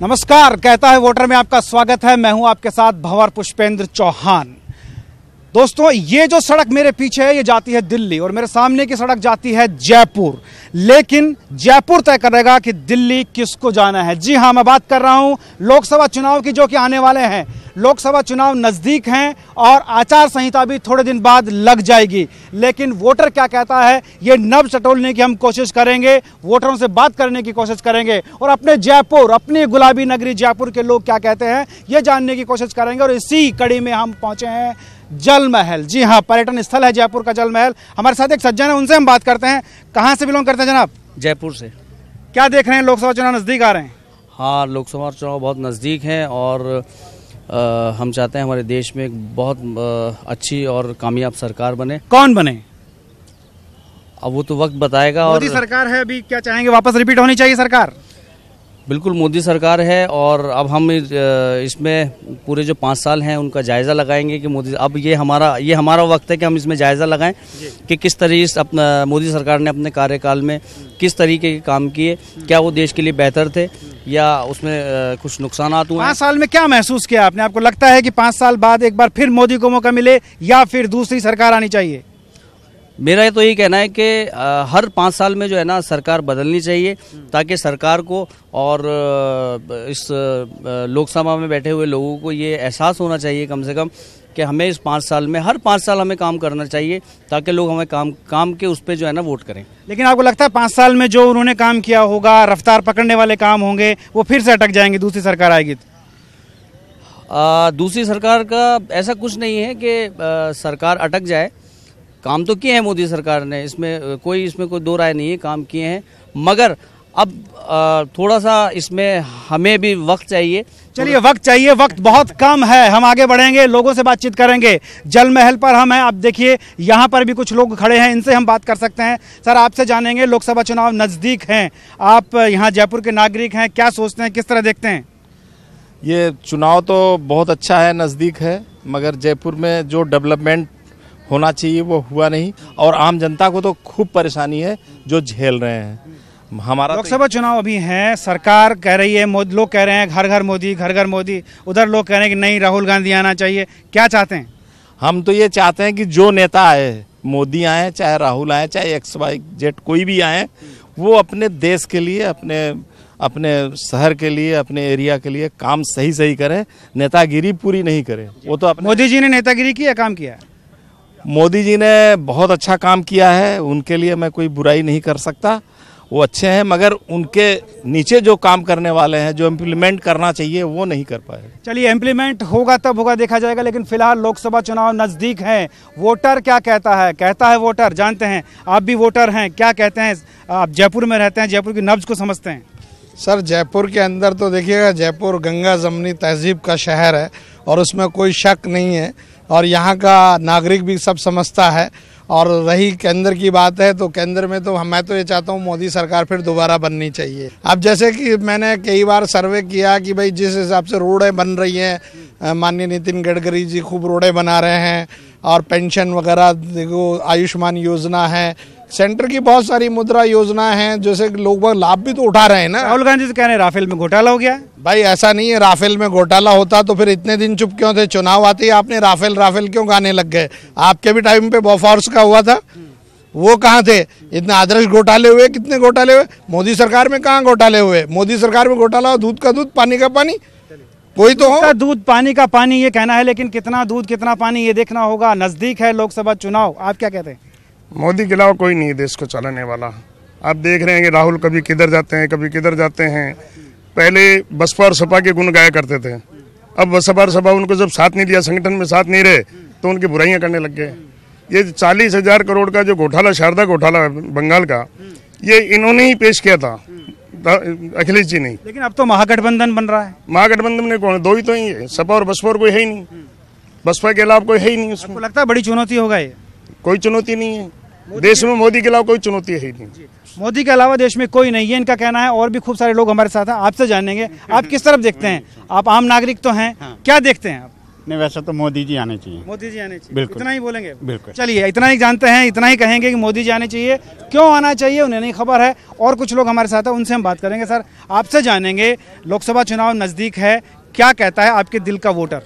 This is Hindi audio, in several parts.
नमस्कार, कहता है वोटर में आपका स्वागत है। मैं हूं आपके साथ भंवर पुष्पेंद्र चौहान। दोस्तों, ये जो सड़क मेरे पीछे है ये जाती है दिल्ली और मेरे सामने की सड़क जाती है जयपुर। लेकिन जयपुर तय करेगा कि दिल्ली किसको जाना है। जी हां, मैं बात कर रहा हूं लोकसभा चुनाव की, जो कि आने वाले हैं। लोकसभा चुनाव नजदीक हैं और आचार संहिता भी थोड़े दिन बाद लग जाएगी। लेकिन वोटर क्या कहता है, ये नब्ज टटोलने की हम कोशिश करेंगे, वोटरों से बात करने की कोशिश करेंगे और अपने जयपुर, अपनी गुलाबी नगरी जयपुर के लोग क्या कहते हैं ये जानने की कोशिश करेंगे। और इसी कड़ी में हम पहुंचे हैं जल महल। जी हाँ, पर्यटन स्थल है जयपुर का जल महल। हमारे साथ एक सज्जन है, उनसे हम बात करते हैं। कहाँ से बिलोंग करते हैं जनाब? जयपुर से। क्या देख रहे हैं, लोकसभा चुनाव नजदीक आ रहे हैं? हाँ, लोकसभा चुनाव बहुत नज़दीक हैं और हम चाहते हैं हमारे देश में एक बहुत अच्छी और कामयाब सरकार बने। कौन बने? अब वो तो वक्त बताएगा। मोदी सरकार है अभी, क्या चाहेंगे वापस रिपीट होनी चाहिए सरकार? बिल्कुल मोदी सरकार है और अब हम इसमें पूरे जो 5 साल हैं उनका जायज़ा लगाएंगे कि मोदी, अब ये हमारा वक्त है कि हम इसमें जायज़ा लगाएं कि किस तरीके से अपना मोदी सरकार ने अपने कार्यकाल में किस तरीके के काम किए, क्या वो देश के लिए बेहतर थे या उसमें कुछ नुकसान हुए। 5 साल में क्या महसूस किया आपने? आपको लगता है कि 5 साल बाद एक बार फिर मोदी को मौका मिले या फिर दूसरी सरकार आनी चाहिए? मेरा तो यही कहना है कि हर 5 साल में जो है ना सरकार बदलनी चाहिए, ताकि सरकार को और इस लोकसभा में बैठे हुए लोगों को ये एहसास होना चाहिए कम से कम कि हमें इस 5 साल में हर 5 साल हमें काम करना चाहिए, ताकि लोग हमें काम के उस पर जो है ना वोट करें। लेकिन आपको लगता है 5 साल में जो उन्होंने काम किया होगा, रफ्तार पकड़ने वाले काम होंगे, वो फिर से अटक जाएंगे दूसरी सरकार आएगी? दूसरी सरकार का ऐसा कुछ नहीं है कि सरकार अटक जाए। काम तो किए हैं मोदी सरकार ने, इसमें कोई दो राय नहीं है, काम किए हैं। मगर अब थोड़ा सा इसमें हमें भी वक्त चाहिए। चलिए, वक्त चाहिए, वक्त बहुत कम है। हम आगे बढ़ेंगे, लोगों से बातचीत करेंगे। जल महल पर हम हैं, आप देखिए यहाँ पर भी कुछ लोग खड़े हैं, इनसे हम बात कर सकते हैं। सर, आपसे जानेंगे, लोकसभा चुनाव नज़दीक हैं, आप यहाँ जयपुर के नागरिक हैं, क्या सोचते हैं, किस तरह देखते हैं? ये चुनाव तो बहुत अच्छा है, नज़दीक है, मगर जयपुर में जो डेवलपमेंट होना चाहिए वो हुआ नहीं और आम जनता को तो खूब परेशानी है जो झेल रहे हैं। हमारा लोकसभा चुनाव अभी है, सरकार कह रही है, लोग कह रहे हैं घर घर मोदी, घर घर मोदी, उधर लोग कह रहे हैं कि नहीं, राहुल गांधी आना चाहिए। क्या चाहते हैं? हम तो ये चाहते हैं कि जो नेता आए, मोदी आए चाहे राहुल आए चाहे XYZ कोई भी आए, वो अपने देश के लिए, अपने शहर के लिए, अपने एरिया के लिए काम सही करें, नेतागिरी पूरी नहीं करें। वो तो मोदी जी ने नेतागिरी की या काम किया? मोदी जी ने बहुत अच्छा काम किया है, उनके लिए मैं कोई बुराई नहीं कर सकता, वो अच्छे हैं, मगर उनके नीचे जो काम करने वाले हैं, जो इम्प्लीमेंट करना चाहिए वो नहीं कर पाए। चलिए, इम्प्लीमेंट होगा तब होगा, देखा जाएगा। लेकिन फिलहाल लोकसभा चुनाव नज़दीक है, वोटर क्या कहता है? कहता है वोटर, जानते हैं, आप भी वोटर हैं, क्या कहते हैं? आप जयपुर में रहते हैं, जयपुर की नब्ज को समझते हैं। सर, जयपुर के अंदर तो देखिएगा, जयपुर गंगा जमनी तहजीब का शहर है और उसमें कोई शक नहीं है और यहाँ का नागरिक भी सब समझता है। और रही केंद्र की बात है तो केंद्र में तो मैं तो ये चाहता हूँ मोदी सरकार फिर दोबारा बननी चाहिए। अब जैसे कि मैंने कई बार सर्वे किया कि भाई जिस हिसाब से रोडें बन रही हैं, माननीय नितिन गडकरी जी खूब रोडें बना रहे हैं और पेंशन वगैरह देखो, आयुष्मान योजना है, सेंटर की बहुत सारी मुद्रा योजना है, जैसे लोग लाभ भी तो उठा रहे हैं ना। राहुल गांधी से कह रहे हैं राफेल में घोटाला हो गया। भाई ऐसा नहीं है, राफेल में घोटाला होता तो फिर इतने दिन चुप क्यों थे? चुनाव आते ही आपने राफेल क्यों गाने लग गए? आपके भी टाइम पे बॉफोर्स का हुआ था, वो कहाँ थे? इतने आदर्श घोटाले हुए, कितने घोटाले हुए? मोदी सरकार में कहाँ घोटाले हुए? मोदी सरकार में घोटाला हो, दूध का दूध पानी का पानी, कोई तो हो। दूध पानी का पानी ये कहना है, लेकिन कितना दूध कितना पानी ये देखना होगा। नजदीक है लोकसभा चुनाव, आप क्या कहते हैं? मोदी के अलावा कोई नहीं है देश को चलाने वाला। आप देख रहे हैं कि राहुल कभी किधर जाते हैं, कभी किधर जाते हैं। पहले बसपा और सपा के गुण गाया करते थे, अब बसपा और सपा उनको जब साथ नहीं दिया, संगठन में साथ नहीं रहे, तो उनकी बुराइयां करने लग गए। ये 40,000 करोड़ का जो घोटाला, शारदा घोटाला बंगाल का, ये इन्होंने ही पेश किया था, अखिलेश जी नहीं। लेकिन अब तो महागठबंधन बन रहा है। महागठबंधन में कौन? 2 ही तो ही है, सपा और बसपा, और कोई है ही नहीं। बसपा के अलावा कोई है ही नहीं उसमें। लगता है बड़ी चुनौती होगा ये? कोई चुनौती नहीं है देश में, मोदी के अलावा कोई चुनौती है ही नहीं। मोदी के अलावा देश में कोई नहीं है, इनका कहना है। और भी खूब सारे लोग हमारे साथ हैं, आपसे जानेंगे, आप किस तरफ देखते हैं? आप आम नागरिक तो हैं, क्या देखते हैं आप? नहीं, वैसे तो मोदी जी आने चाहिए। मोदी जी आने चाहिए, बिल्कुल। इतना ही बोलेंगे? बिल्कुल। चलिए, इतना ही जानते हैं, इतना ही कहेंगे कि मोदी जी आने चाहिए। क्यों आना चाहिए उन्हें नहीं खबर है। और कुछ लोग हमारे साथ हैं, उनसे हम बात करेंगे। सर, आपसे जानेंगे, लोकसभा चुनाव नज़दीक है, क्या कहता है आपके दिल का वोटर?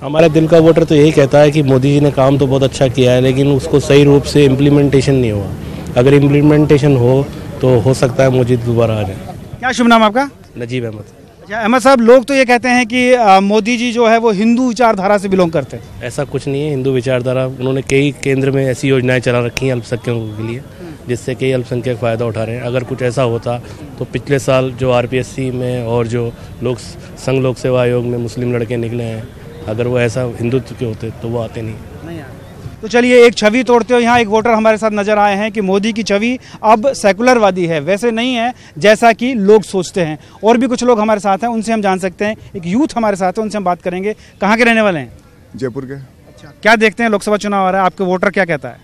हमारा दिल का वोटर तो यही कहता है कि मोदी जी ने काम तो बहुत अच्छा किया है, लेकिन उसको सही रूप से इम्प्लीमेंटेशन नहीं हुआ। अगर इम्प्लीमेंटेशन हो सकता है मोदी दोबारा आ जाए। क्या शुभ नाम आपका? नजीब अहमद। अच्छा अहमद साहब, लोग तो ये कहते हैं कि मोदी जी जो है वो हिंदू विचारधारा से बिलोंग करते हैं। ऐसा कुछ नहीं है। हिंदू विचारधारा, उन्होंने कई केंद्र में ऐसी योजनाएं चला रखी हैं अल्पसंख्यकों के लिए, जिससे कई अल्पसंख्यक फ़ायदा उठा रहे हैं। अगर कुछ ऐसा होता तो पिछले साल जो आरपीएससी में और जो लोक संघ लोक सेवा आयोग में मुस्लिम लड़के निकले हैं, अगर वो ऐसा हिंदुत्व के होते तो वो आते नहीं। तो चलिए, एक छवि तोड़ते हो यहाँ एक वोटर हमारे साथ नजर आए हैं कि मोदी की छवि अब सेकुलरवादी है, वैसे नहीं है जैसा कि लोग सोचते हैं। और भी कुछ लोग हमारे साथ हैं, उनसे हम जान सकते हैं। एक यूथ हमारे साथ है, उनसे हम बात करेंगे। कहाँ के रहने वाले हैं? जयपुर के। अच्छा, क्या देखते हैं, लोकसभा चुनाव आ रहा है, आपके वोटर क्या कहता है?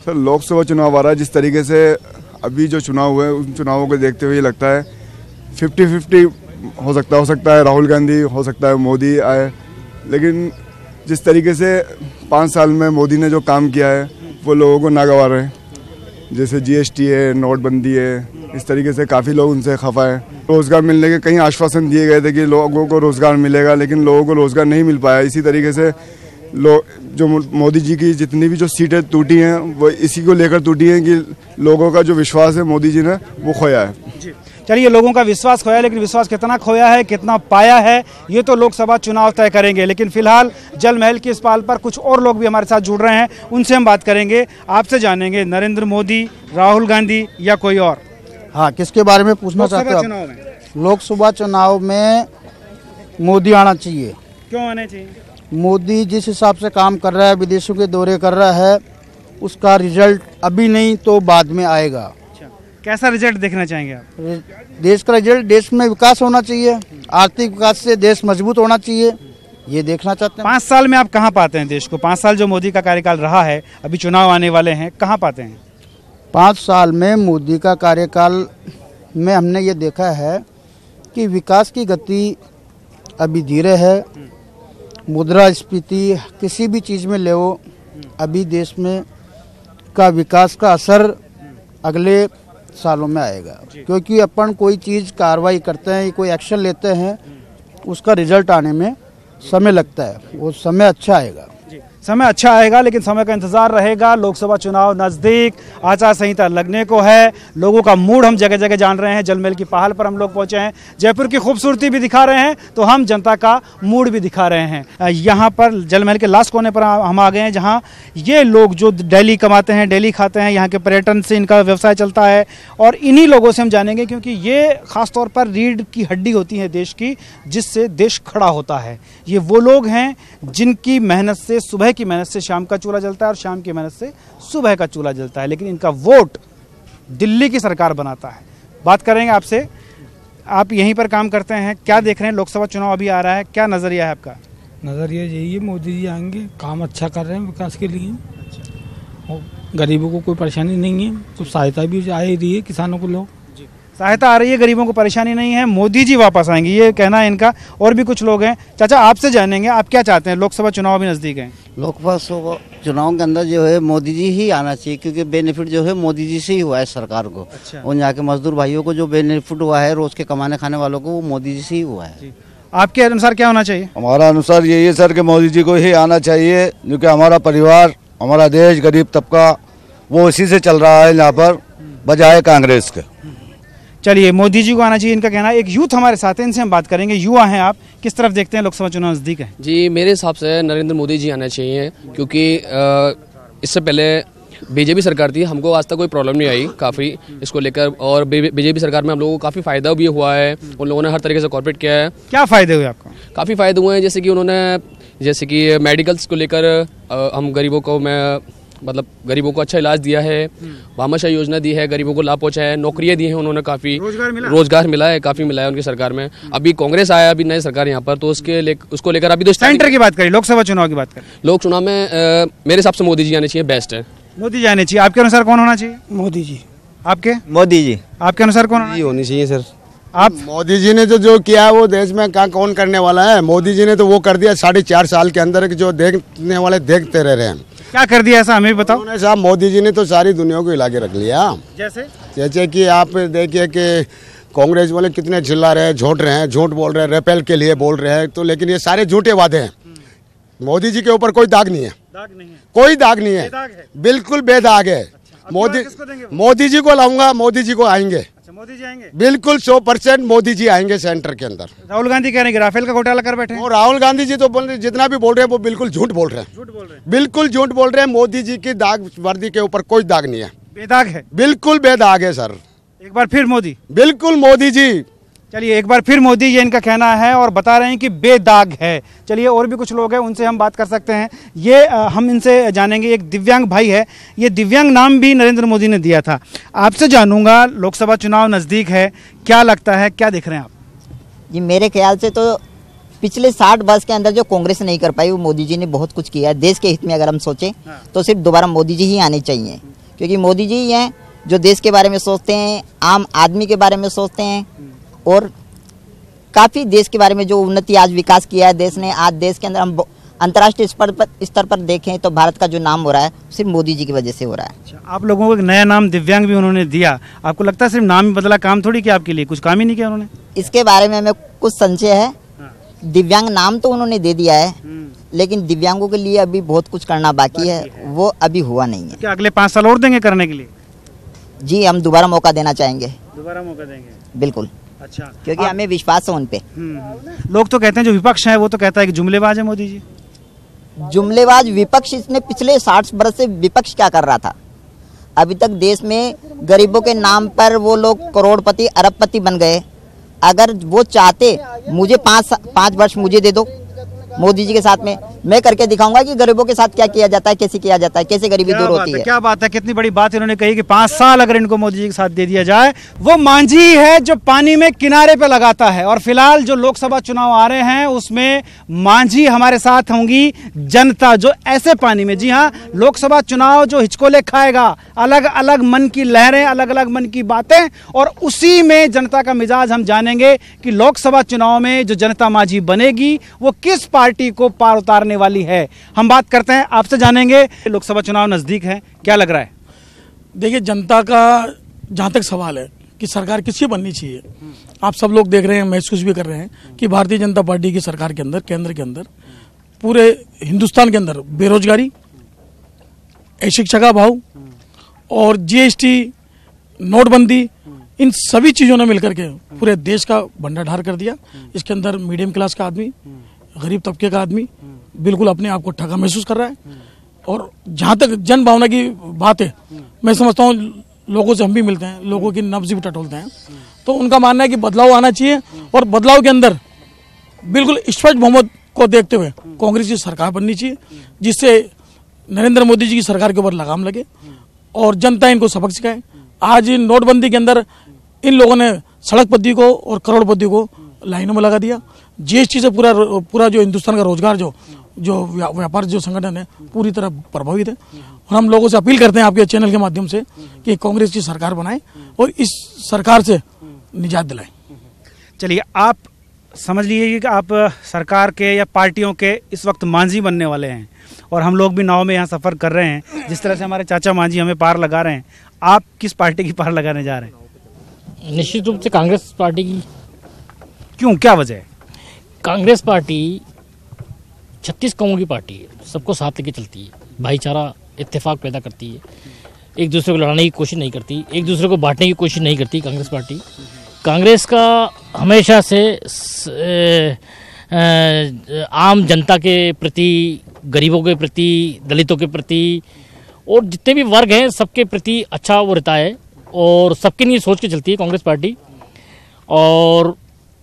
सर, लोकसभा चुनाव आ रहा है, जिस तरीके से अभी जो चुनाव हुए उन चुनावों को देखते हुए लगता है 50-50 हो सकता है राहुल गांधी, हो सकता है मोदी आए। लेकिन जिस तरीके से 5 साल में मोदी ने जो काम किया है वो लोगों को नागवार है। जैसे जीएसटी है, नोटबंदी है, इस तरीके से काफ़ी लोग उनसे खफा है। रोज़गार मिलने के कई आश्वासन दिए गए थे कि लोगों को रोज़गार मिलेगा, लेकिन लोगों को रोज़गार नहीं मिल पाया। इसी तरीके से जो मोदी जी की जितनी भी जो सीटें टूटी हैं वो इसी को लेकर टूटी हैं कि लोगों का जो विश्वास है मोदी जी ने वो खोया है। चलिए, लोगों का विश्वास खोया, लेकिन विश्वास कितना खोया है, कितना पाया है, ये तो लोकसभा चुनाव तय करेंगे। लेकिन फिलहाल जल महल की इस पाल पर कुछ और लोग भी हमारे साथ जुड़ रहे हैं, उनसे हम बात करेंगे। आपसे जानेंगे, नरेंद्र मोदी, राहुल गांधी या कोई और? हाँ, किसके बारे में पूछना चाहते हो? लोकसभा चुनाव में मोदी आना चाहिए। क्यों आना चाहिए? मोदी जिस हिसाब से काम कर रहा है, विदेशों के दौरे कर रहा है, उसका रिजल्ट अभी नहीं तो बाद में आएगा। कैसा रिजल्ट देखना चाहेंगे आप? देश का रिजल्ट, देश में विकास होना चाहिए, आर्थिक विकास से देश मजबूत होना चाहिए, ये देखना चाहते हैं। 5 साल में आप कहाँ पाते हैं देश को? 5 साल जो मोदी का कार्यकाल रहा है, अभी चुनाव आने वाले हैं, कहाँ पाते हैं? 5 साल में मोदी का कार्यकाल में हमने ये देखा है कि विकास की गति अभी धीरे है। मुद्रास्फीति किसी भी चीज़ में ले हो, अभी देश में का विकास का असर अगले सालों में आएगा। क्योंकि अपन कोई चीज़ कार्रवाई करते हैं, कोई एक्शन लेते हैं, उसका रिजल्ट आने में समय लगता है। वो समय अच्छा आएगा। समय अच्छा आएगा, लेकिन समय का इंतजार रहेगा। लोकसभा चुनाव नज़दीक, आचार संहिता लगने को है, लोगों का मूड हम जगह जगह जान रहे हैं। जलमहल की पहाड़ पर हम लोग पहुंचे हैं, जयपुर की खूबसूरती भी दिखा रहे हैं, तो हम जनता का मूड भी दिखा रहे हैं। यहाँ पर जलमहल के लास्ट कोने पर हम आ गए हैं, जहाँ ये लोग जो डेली कमाते हैं, डेली खाते हैं, यहाँ के पर्यटन से इनका व्यवसाय चलता है। और इन्हीं लोगों से हम जानेंगे, क्योंकि ये खासतौर पर रीढ़ की हड्डी होती है देश की, जिससे देश खड़ा होता है। ये वो लोग हैं जिनकी मेहनत से, सुबह की मेहनत से शाम का चूल्हा जलता है और शाम की मेहनत से सुबह का चूल्हा जलता है, लेकिन इनका वोट दिल्ली की सरकार बनाता है। बात करेंगे आपसे, आप यहीं पर काम करते हैं, क्या देख रहे हैं? लोकसभा चुनाव अभी आ रहा है, क्या नजरिया है आपका? नजरिया यही है, मोदी जी आएंगे, काम अच्छा कर रहे हैं विकास के लिए। और गरीबों को कोई परेशानी नहीं है, तो सहायता भी आ रही है किसानों को। लोग सहायता आ रही है, गरीबों को परेशानी नहीं है, मोदी जी वापस आएंगे, ये कहना है इनका। और भी कुछ लोग हैं। चाचा, आपसे जानेंगे, आप क्या चाहते हैं? लोकसभा चुनाव भी नजदीक है। लोकसभा चुनाव के अंदर जो है मोदी जी ही आना चाहिए, क्योंकि बेनिफिट जो है मोदी जी से ही हुआ है सरकार को। अच्छा। और यहाँ के मजदूर भाइयों को जो बेनिफिट हुआ है, रोज के कमाने खाने वालों को, वो मोदी जी से ही हुआ है। आपके अनुसार क्या होना चाहिए? हमारा अनुसार यही है सर कि मोदी जी को ही आना चाहिए, क्योंकि हमारा परिवार, हमारा देश, गरीब तबका वो इसी से चल रहा है यहाँ पर, बजाय कांग्रेस के। चलिए, मोदी जी को आना चाहिए, इनका कहना है। एक यूथ हमारे साथ है, इनसे हम बात करेंगे। युवा हैं आप, किस तरफ देखते हैं? लोकसभा चुनाव नजदीक है जी। मेरे हिसाब से नरेंद्र मोदी जी आना चाहिए, क्योंकि इससे पहले बीजेपी सरकार थी, हमको आज तक कोई प्रॉब्लम नहीं आई काफ़ी इसको लेकर। और बीजेपी सरकार में हम लोगों को काफ़ी फायदा भी हुआ है, उन लोगों ने हर तरीके से कॉर्पोरेट किया है। क्या फायदे हुए आपको? काफ़ी फायदे हुए हैं, जैसे कि उन्होंने मेडिकल्स को लेकर हम गरीबों को गरीबों को अच्छा इलाज दिया है, भामाशाह योजना दी है, गरीबों को लाभ पहुंचाया है, नौकरियां दी हैं उन्होंने, काफी रोजगार मिला है, काफी मिला है उनकी सरकार में। अभी कांग्रेस आया, अभी नई सरकार यहाँ पर, तो उसको लेकर अभी तो सेंटर की बात करें, लोकसभा चुनाव की बात करें। लोक चुनाव में मेरे हिसाब से मोदी जी आने चाहिए, बेस्ट है। मोदी जी आने चाहिए। आपके अनुसार कौन होना चाहिए? मोदी जी। आपके? मोदी जी। आपके अनुसार कौन होनी चाहिए सर। आप मोदी जी ने तो जो किया है वो देश में कहाँ कौन करने वाला है। मोदी जी ने तो वो कर दिया 4.5 साल के अंदर जो देखने वाले देखते रह रहे हैं। क्या कर दिया ऐसा हमें बताओ। उन्होंने साहब मोदी जी ने तो सारी दुनिया को हिला के रख लिया। जैसे कि आप देखिए कि कांग्रेस वाले कितने चिल्ला रहे हैं, झूठ रहे हैं, झूठ बोल रहे हैं, रेपेल के लिए बोल रहे हैं, तो लेकिन ये सारे झूठे वादे हैं। मोदी जी के ऊपर कोई दाग नहीं है, कोई दाग नहीं है, बिल्कुल बेदाग है। मोदी जी को लाऊंगा, मोदी जी को आएंगे, मोदी जी आएंगे बिल्कुल 100% मोदी जी आएंगे सेंटर के अंदर। राहुल गांधी कह रहे हैं कि राफेल का घोटाला कर बैठे हैं। और राहुल गांधी जी तो जितना भी बोल रहे हैं वो बिल्कुल झूठ बोल रहे हैं, बिल्कुल झूठ बोल रहे हैं। मोदी जी की दाग वर्दी के ऊपर कोई दाग नहीं है, बेदाग है, बिल्कुल बेदाग है सर। एक बार फिर मोदी, बिल्कुल मोदी जी। चलिए एक बार फिर मोदी, ये इनका कहना है और बता रहे हैं कि बेदाग है। चलिए और भी कुछ लोग हैं, उनसे हम बात कर सकते हैं। ये हम इनसे जानेंगे। एक दिव्यांग भाई है, ये दिव्यांग नाम भी नरेंद्र मोदी ने दिया था। आपसे जानूंगा, लोकसभा चुनाव नज़दीक है, क्या लगता है, क्या देख रहे हैं आप? जी मेरे ख्याल से तो पिछले 60 वर्ष के अंदर जो कांग्रेस नहीं कर पाई वो मोदी जी ने बहुत कुछ किया है देश के हित में। अगर हम सोचें तो सिर्फ दोबारा मोदी जी ही आने चाहिए, क्योंकि मोदी जी हैं जो देश के बारे में सोचते हैं, आम आदमी के बारे में सोचते हैं और काफ़ी देश के बारे में जो उन्नति आज विकास किया है देश ने। आज देश के अंदर हम अंतर्राष्ट्रीय स्तर पर देखें तो भारत का जो नाम हो रहा है सिर्फ मोदी जी की वजह से हो रहा है। अच्छा, आप लोगों को एक नया नाम दिव्यांग भी उन्होंने दिया, आपको लगता है सिर्फ नाम ही बदला, काम थोड़ी किया आपके लिए, कुछ काम ही नहीं किया उन्होंने? इसके बारे में हमें कुछ संशय है। दिव्यांग नाम तो उन्होंने दे दिया है, लेकिन दिव्यांगों के लिए अभी बहुत कुछ करना बाकी है, वो अभी हुआ नहीं है। क्या अगले 5 साल और देंगे करने के लिए? जी हम दोबारा मौका देना चाहेंगे। दोबारा मौका देंगे? बिल्कुल। अच्छा, क्योंकि हमें विश्वास है उन पे। लोग तो कहते हैं, जो विपक्ष है वो तो कहता है कि जुमलेबाज है मोदी जी। जुमलेबाज विपक्ष, इसने पिछले 60 वर्ष से विपक्ष क्या कर रहा था? अभी तक देश में गरीबों के नाम पर वो लोग करोड़पति अरबपति बन गए। अगर वो चाहते मुझे 5 वर्ष मुझे दे दो मोदी जी के साथ में, मैं करके दिखाऊंगा कि गरीबों के साथ क्या किया जाता है, कैसे किया जाता है, कैसे गरीबी दूर होती है। क्या बात है, कितनी बड़ी बात इन्होंने कही कि 5 साल अगर इनको मोदी जी के साथ दे दिया जाए। वो मांझी है जो पानी में किनारे पे लगाता है, और फिलहाल जो लोकसभा चुनाव आ रहे हैं उसमें मांझी हमारे साथ होंगी जनता, जो ऐसे पानी में, जी हाँ, लोकसभा चुनाव जो हिचकोले खाएगा, अलग अलग मन की लहरें, अलग अलग मन की बातें, और उसी में जनता का मिजाज हम जानेंगे कि लोकसभा चुनाव में जो जनता मांझी बनेगी वो किस पार्टी को पार उतारने वाली है। हम बात करते हैं, आपसे जानेंगे। लोकसभा चुनाव नजदीक है, क्या लग रहा है? देखिए, जनता का जहां तक सवाल है कि सरकार किसकी बननी चाहिए, आप सब लोग देख रहे हैं, महसूस भी कर रहे हैं कि भारतीय जनता पार्टी की सरकार के अंदर, केंद्र के अंदर, पूरे हिंदुस्तान के अंदर बेरोजगारी, शिक्षा का अभाव और GST, नोटबंदी, इन सभी चीजों ने मिलकर के पूरे देश का भंडाढार कर दिया। इसके अंदर मीडियम क्लास का आदमी, गरीब तबके का आदमी बिल्कुल अपने आप को ठगा महसूस कर रहा है। और जहाँ तक जन भावना की बात है, मैं समझता हूँ लोगों से हम भी मिलते हैं, लोगों की नब्ज भी टटोलते हैं, तो उनका मानना है कि बदलाव आना चाहिए, और बदलाव के अंदर बिल्कुल स्पष्ट बहुमत को देखते हुए कांग्रेस की सरकार बननी चाहिए, जिससे नरेंद्र मोदी जी की सरकार के ऊपर लगाम लगे और जनता इनको सबक सिखाए। आज नोटबंदी के अंदर इन लोगों ने सड़कपति को और करोड़पति को लाइनों में लगा दिया। GST से पूरा जो हिंदुस्तान का रोजगार, जो व्यापार जो संगठन है, पूरी तरह प्रभावित है। और हम लोगों से अपील करते हैं आपके चैनल के माध्यम से कि कांग्रेस की सरकार बनाएं और इस सरकार से निजात दिलाएं। चलिए, आप समझ लीजिए कि आप सरकार के या पार्टियों के इस वक्त मांझी बनने वाले हैं, और हम लोग भी नाव में यहाँ सफर कर रहे हैं। जिस तरह से हमारे चाचा मांझी हमें पार लगा रहे हैं, आप किस पार्टी की पार लगाने जा रहे हैं? निश्चित रूप से कांग्रेस पार्टी की। क्यों, क्या वजह है? कांग्रेस पार्टी 36 कौमों की पार्टी है, सबको साथ लेके चलती है, भाईचारा, इत्तेफाक पैदा करती है, एक दूसरे को लड़ाने की कोशिश नहीं करती, एक दूसरे को बांटने की कोशिश नहीं करती कांग्रेस पार्टी। कांग्रेस का हमेशा से आम जनता के प्रति, गरीबों के प्रति, दलितों के प्रति और जितने भी वर्ग हैं सबके प्रति अच्छा वो रहता है, और सबके लिए सोच के चलती है कांग्रेस पार्टी। और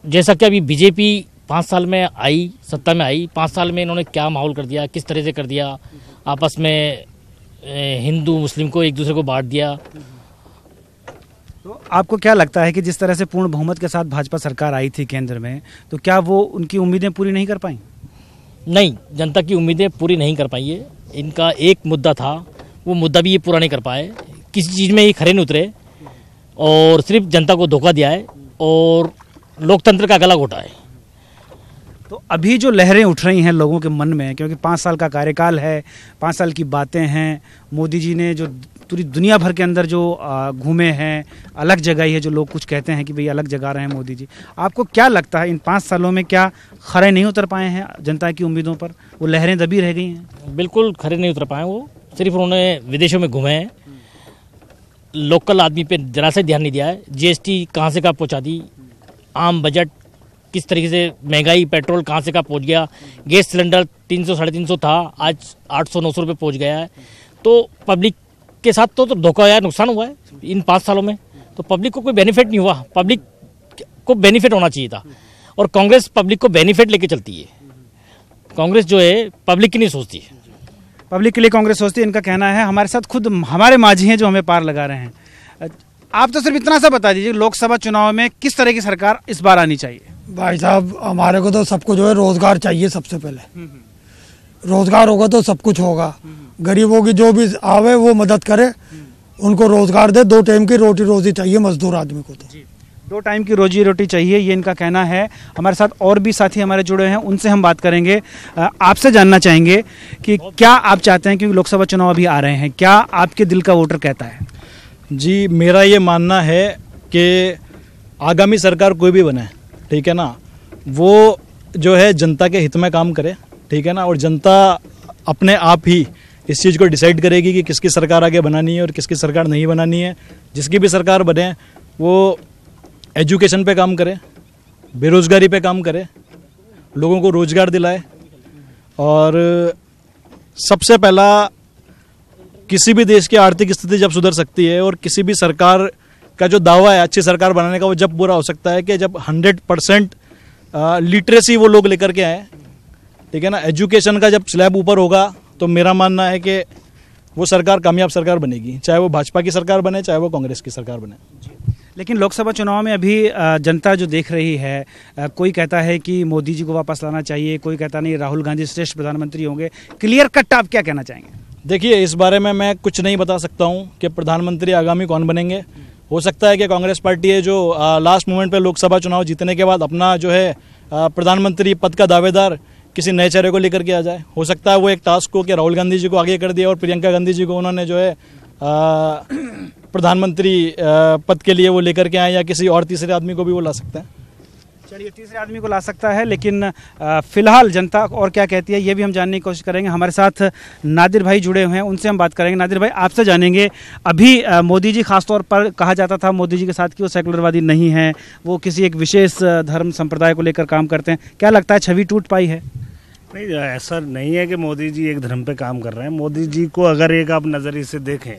जैसा कि अभी बीजेपी 5 साल में आई, सत्ता में आई, 5 साल में इन्होंने क्या माहौल कर दिया, किस तरह से कर दिया, आपस में हिंदू मुस्लिम को एक दूसरे को बांट दिया। तो आपको क्या लगता है कि जिस तरह से पूर्ण बहुमत के साथ भाजपा सरकार आई थी केंद्र में, तो क्या वो उनकी उम्मीदें पूरी नहीं कर पाई? नहीं, जनता की उम्मीदें पूरी नहीं कर पाई है। इनका एक मुद्दा था, वो मुद्दा भी ये पूरा नहीं कर पाए, किसी चीज़ में ये खरे नहीं उतरे और सिर्फ जनता को धोखा दिया है। और लोकतंत्र का गला घोटा है। तो अभी जो लहरें उठ रही हैं लोगों के मन में, क्योंकि 5 साल का कार्यकाल है, 5 साल की बातें हैं, मोदी जी ने जो पूरी दुनिया भर के अंदर जो घूमे हैं, अलग जगह ही है, जो लोग कुछ कहते हैं कि भाई अलग जगह रहे हैं मोदी जी, आपको क्या लगता है इन 5 सालों में क्या खरे नहीं उतर पाए हैं जनता की उम्मीदों पर? वो लहरें दबी रह गई हैं? बिल्कुल खरे नहीं उतर पाए, वो सिर्फ उन्होंने विदेशों में घूमे हैं, लोकल आदमी पे जरा से ध्यान नहीं दिया है। GST कहाँ से कहाँ पहुँचा दी, आम बजट किस तरीके से, महंगाई, पेट्रोल कहाँ से कहाँ पहुँच गया, गैस सिलेंडर 300 साढ़े 300 था, आज 800-900 रुपये पहुँच गया है। तो पब्लिक के साथ तो धोखा या नुकसान हुआ है इन 5 सालों में। तो पब्लिक को कोई बेनिफिट नहीं हुआ, पब्लिक को बेनिफिट होना चाहिए था। और कांग्रेस पब्लिक को बेनिफिट लेके चलती है, कांग्रेस जो है पब्लिक की नहीं सोचती है। पब्लिक के लिए कांग्रेस सोचती है, इनका कहना है। हमारे साथ खुद हमारे माझी हैं जो हमें पार लगा रहे हैं। आप तो सिर्फ इतना सा बता दीजिए, लोकसभा चुनाव में किस तरह की सरकार इस बार आनी चाहिए? भाई साहब, हमारे को तो सबको जो है रोजगार चाहिए। सबसे पहले रोजगार होगा तो सब कुछ होगा। गरीबों की जो भी आवे वो मदद करे, उनको रोजगार दे। 2 टाइम की रोटी रोजी चाहिए मजदूर आदमी को। तो 2 टाइम की रोजी रोटी चाहिए, ये इनका कहना है। हमारे साथ और भी साथी हमारे जुड़े हैं, उनसे हम बात करेंगे। आपसे जानना चाहेंगे कि क्या आप चाहते हैं, क्योंकि लोकसभा चुनाव अभी आ रहे हैं, क्या आपके दिल का वोटर कहता है? जी, मेरा ये मानना है कि आगामी सरकार कोई भी बने, ठीक है ना, वो जो है जनता के हित में काम करे, ठीक है ना, और जनता अपने आप ही इस चीज़ को डिसाइड करेगी कि किसकी सरकार आगे बनानी है और किसकी सरकार नहीं बनानी है। जिसकी भी सरकार बने वो एजुकेशन पे काम करे, बेरोज़गारी पे काम करे, लोगों को रोज़गार दिलाए। और सबसे पहला, किसी भी देश की आर्थिक स्थिति जब सुधर सकती है और किसी भी सरकार का जो दावा है अच्छी सरकार बनाने का, वो जब पूरा हो सकता है कि जब 100% लिटरेसी वो लोग लेकर के आए, ठीक है ना। एजुकेशन का जब स्लैब ऊपर होगा तो मेरा मानना है कि वो सरकार कामयाब सरकार बनेगी, चाहे वो भाजपा की सरकार बने, चाहे वो कांग्रेस की सरकार बने। लेकिन लोकसभा चुनाव में अभी जनता जो देख रही है, कोई कहता है कि मोदी जी को वापस लाना चाहिए, कोई कहता नहीं राहुल गांधी श्रेष्ठ प्रधानमंत्री होंगे। क्लियर कट आप क्या कहना चाहेंगे? देखिए, इस बारे में मैं कुछ नहीं बता सकता हूँ कि प्रधानमंत्री आगामी कौन बनेंगे। हो सकता है कि कांग्रेस पार्टी है जो लास्ट मोमेंट पे लोकसभा चुनाव जीतने के बाद अपना जो है प्रधानमंत्री पद का दावेदार किसी नए चेहरे को लेकर के आ जाए। हो सकता है वो एक टास्क को कि राहुल गांधी जी को आगे कर दिया और प्रियंका गांधी जी को उन्होंने जो है प्रधानमंत्री पद के लिए वो लेकर के आए, या किसी और तीसरे आदमी को भी वो ला सकते हैं। चलिए, तीसरे आदमी को ला सकता है, लेकिन फिलहाल जनता और क्या कहती है ये भी हम जानने की कोशिश करेंगे। हमारे साथ नादिर भाई जुड़े हुए हैं, उनसे हम बात करेंगे। नादिर भाई, आपसे जानेंगे, अभी मोदी जी खासतौर पर कहा जाता था मोदी जी के साथ कि वो सेकुलरवादी नहीं है, वो किसी एक विशेष धर्म संप्रदाय को लेकर काम करते हैं। क्या लगता है छवि टूट पाई है? नहीं, ऐसा नहीं है कि मोदी जी एक धर्म पे काम कर रहे हैं। मोदी जी को अगर एक आप नज़रिए से देखें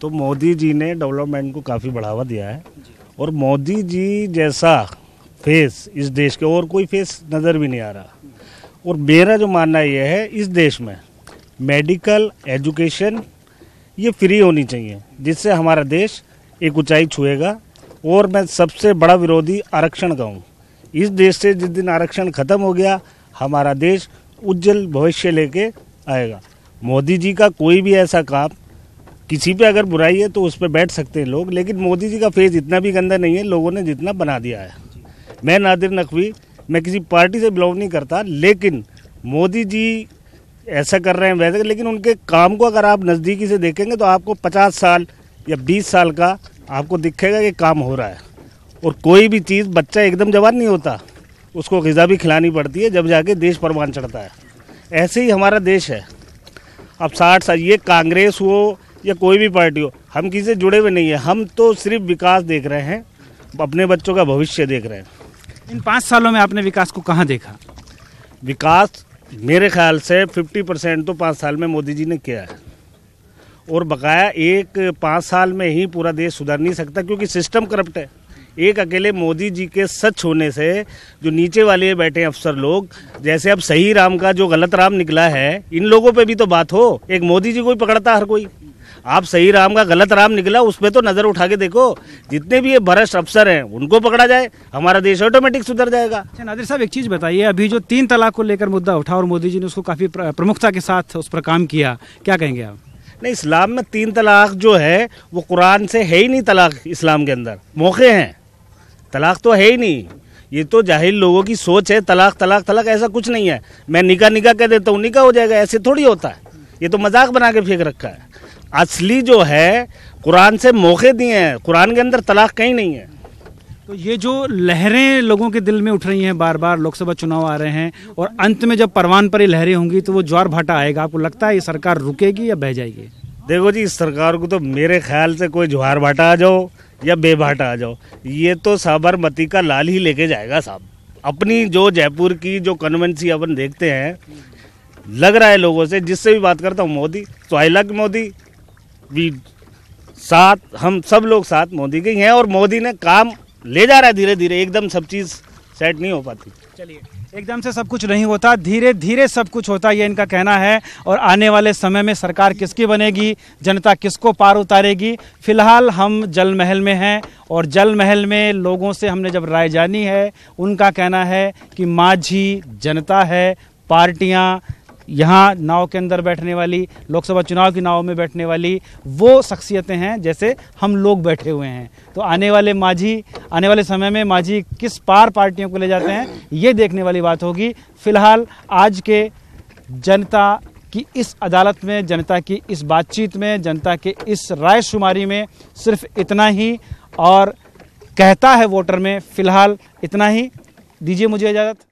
तो मोदी जी ने डेवलपमेंट को काफ़ी बढ़ावा दिया है, और मोदी जी जैसा फेस इस देश के और कोई फेस नज़र भी नहीं आ रहा। और मेरा जो मानना यह है, इस देश में मेडिकल एजुकेशन ये फ्री होनी चाहिए, जिससे हमारा देश एक ऊंचाई छुएगा। और मैं सबसे बड़ा विरोधी आरक्षण का हूँ। इस देश से जिस दिन आरक्षण खत्म हो गया, हमारा देश उज्जवल भविष्य लेके आएगा। मोदी जी का कोई भी ऐसा काम, किसी पे अगर बुराई है तो उस पर बैठ सकते हैं लोग, लेकिन मोदी जी का फेस इतना भी गंदा नहीं है लोगों ने जितना बना दिया है। मैं नादिर नकवी, मैं किसी पार्टी से बिलोंग नहीं करता, लेकिन मोदी जी ऐसा कर रहे हैं वैसे, लेकिन उनके काम को अगर आप नज़दीकी से देखेंगे तो आपको 50 साल या 20 साल का आपको दिखेगा कि काम हो रहा है। और कोई भी चीज़, बच्चा एकदम जवान नहीं होता, उसको ग़िज़ा भी खिलानी पड़ती है, जब जाके देश परवान चढ़ता है। ऐसे ही हमारा देश है। अब 60 साल, ये कांग्रेस हो या कोई भी पार्टी हो, हम किसी से जुड़े हुए नहीं है। हम तो सिर्फ विकास देख रहे हैं, अपने बच्चों का भविष्य देख रहे हैं। इन 5 सालों में आपने विकास को कहाँ देखा? विकास मेरे ख्याल से 50% तो 5 साल में मोदी जी ने किया है, और बकाया एक 5 साल में ही पूरा देश सुधर नहीं सकता, क्योंकि सिस्टम करप्ट है। एक अकेले मोदी जी के सच होने से जो नीचे वाले बैठे अफसर लोग, जैसे अब सही राम का जो गलत राम निकला है, इन लोगों पे भी तो बात हो। एक मोदी जी को ही पकड़ता हर कोई, आप सही राम का गलत राम निकला उस पर तो नज़र उठा के देखो। जितने भी ये भ्रष्ट अफसर हैं उनको पकड़ा जाए, हमारा देश ऑटोमेटिक सुधर जाएगा। अच्छा नादिर साहब, एक चीज़ बताइए, अभी जो 3 तलाक को लेकर मुद्दा उठा और मोदी जी ने उसको काफ़ी प्रमुखता के साथ उस पर काम किया, क्या कहेंगे आप? नहीं, इस्लाम में 3 तलाक जो है वो कुरान से है ही नहीं। तलाक इस्लाम के अंदर मौके हैं, तलाक तो है ही नहीं। ये तो जाहिल लोगों की सोच है, तलाक तलाक तलाक, ऐसा कुछ नहीं है। मैं निकाह निकाह कह देता हूँ, निकाह हो जाएगा, ऐसे थोड़ी होता है। ये तो मजाक बना के फेंक रखा है। असली जो है कुरान से मौके दिए हैं, कुरान के अंदर तलाक कहीं नहीं है। तो ये जो लहरें लोगों के दिल में उठ रही हैं, बार बार लोकसभा चुनाव आ रहे हैं और अंत में जब परवान पर ही लहरें होंगी तो वो ज्वार भाटा आएगा, आपको लगता है ये सरकार रुकेगी या बह जाएगी? देखो जी, इस सरकार को तो मेरे ख्याल से कोई ज्वार भाटा आ जाओ या बेभाटा आ जाओ, ये तो साबरमती का लाल ही लेके जाएगा साहब। अपनी जो जयपुर की जो कन्वेंसी अपन देखते हैं, लग रहा है लोगों से जिससे भी बात करता हूँ, मोदी तो आई लग मोदी भी साथ, हम सब लोग साथ मोदी के ही हैं। और मोदी ने काम ले जा रहा है धीरे धीरे, एकदम सब चीज़ सेट नहीं हो पाती। चलिए, एकदम से सब कुछ नहीं होता, धीरे धीरे सब कुछ होता, ये इनका कहना है। और आने वाले समय में सरकार किसकी बनेगी, जनता किसको पार उतारेगी। फिलहाल हम जल महल में हैं और जल महल में लोगों से हमने जब राय जानी है, उनका कहना है कि माझी जनता है, पार्टियां, यहाँ नाव के अंदर बैठने वाली, लोकसभा चुनाव की नाव में बैठने वाली वो शख्सियतें हैं जैसे हम लोग बैठे हुए हैं। तो आने वाले समय में माझी किस पार पार्टियों को ले जाते हैं, ये देखने वाली बात होगी। फिलहाल आज के जनता की इस अदालत में, जनता की इस बातचीत में, जनता के इस रायशुमारी में सिर्फ इतना ही, और कहता है वोटर में फिलहाल इतना ही। दीजिए मुझे इजाज़त।